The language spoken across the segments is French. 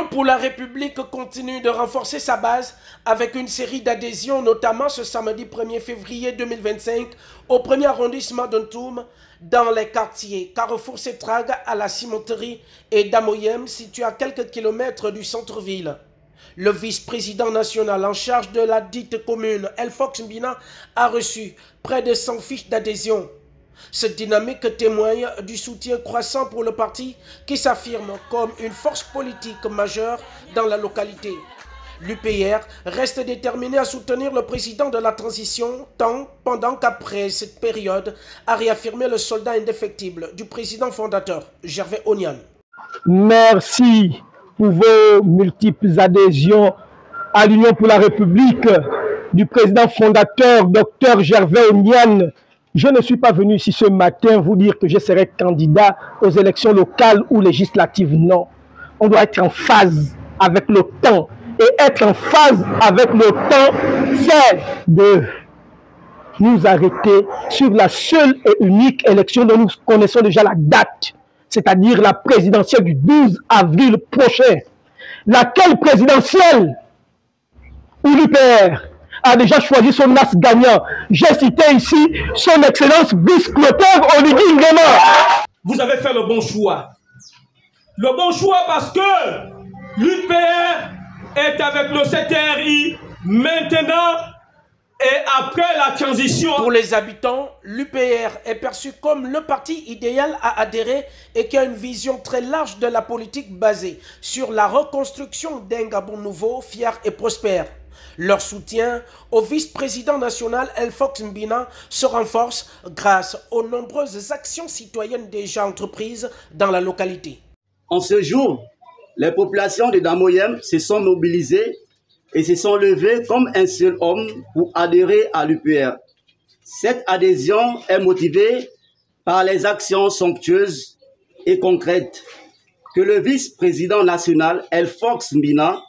L'Union pour la République continue de renforcer sa base avec une série d'adhésions, notamment ce samedi 1er février 2025 au premier arrondissement d'Ntoum, dans les quartiers Carrefour Setraga à la cimenterie et Damoyem, situés à quelques kilomètres du centre-ville. Le vice-président national en charge de la dite commune, Elfox Mbina, a reçu près de 100 fiches d'adhésion. Cette dynamique témoigne du soutien croissant pour le parti qui s'affirme comme une force politique majeure dans la localité. L'UPR reste déterminé à soutenir le président de la transition tant pendant qu'après cette période a réaffirmé le soldat indéfectible du président fondateur, Gervais Onyan. Merci pour vos multiples adhésions à l'Union pour la République du président fondateur, Dr Gervais Onyan. Je ne suis pas venu ici ce matin vous dire que je serai candidat aux élections locales ou législatives. Non. On doit être en phase avec le temps. Et être en phase avec le temps, c'est de nous arrêter sur la seule et unique élection dont nous connaissons déjà la date, c'est-à-dire la présidentielle du 12 avril prochain. Laquelle présidentielle où l'UPR a déjà choisi son as gagnant. J'ai cité ici son excellence vice-clotaire Oligui Nguema. Vous avez fait le bon choix. Le bon choix parce que l'UPR est avec le CTRI maintenant et après la transition. Pour les habitants, l'UPR est perçu comme le parti idéal à adhérer et qui a une vision très large de la politique basée sur la reconstruction d'un Gabon nouveau, fier et prospère. Leur soutien au vice-président national Elfox Mbina se renforce grâce aux nombreuses actions citoyennes déjà entreprises dans la localité. En ce jour, les populations de Damoyem se sont mobilisées et se sont levées comme un seul homme pour adhérer à l'UPR. Cette adhésion est motivée par les actions somptueuses et concrètes que le vice-président national Elfox Mbina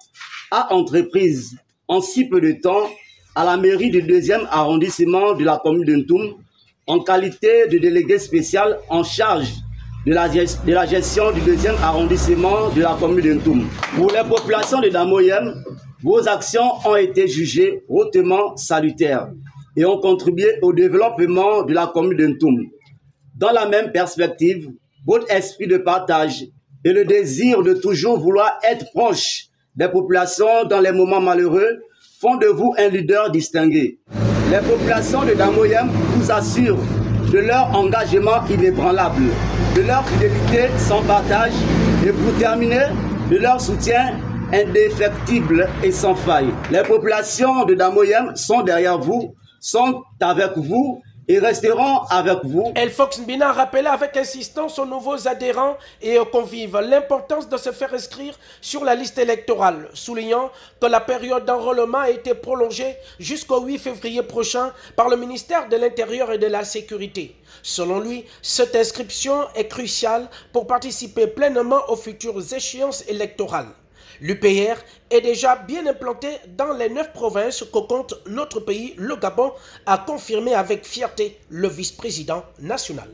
a entreprises en si peu de temps à la mairie du 2e arrondissement de la commune de Ntoum en qualité de délégué spécial en charge de la gestion du 2e arrondissement de la commune de Ntoum. Pour les populations de Damoyem, vos actions ont été jugées hautement salutaires et ont contribué au développement de la commune de Ntoum. Dans la même perspective, votre esprit de partage et le désir de toujours vouloir être proche des populations dans les moments malheureux font de vous un leader distingué. Les populations de Damoyem vous assurent de leur engagement inébranlable, de leur fidélité sans partage et pour terminer, de leur soutien indéfectible et sans faille. Les populations de Damoyem sont derrière vous, sont avec vous et resteront avec vous. Elfox Mbina a rappelé avec insistance aux nouveaux adhérents et aux convives l'importance de se faire inscrire sur la liste électorale, soulignant que la période d'enrôlement a été prolongée jusqu'au 8 février prochain par le ministère de l'Intérieur et de la Sécurité. Selon lui, cette inscription est cruciale pour participer pleinement aux futures échéances électorales. L'UPR est déjà bien implanté dans les 9 provinces que compte notre pays, le Gabon, a confirmé avec fierté le vice-président national.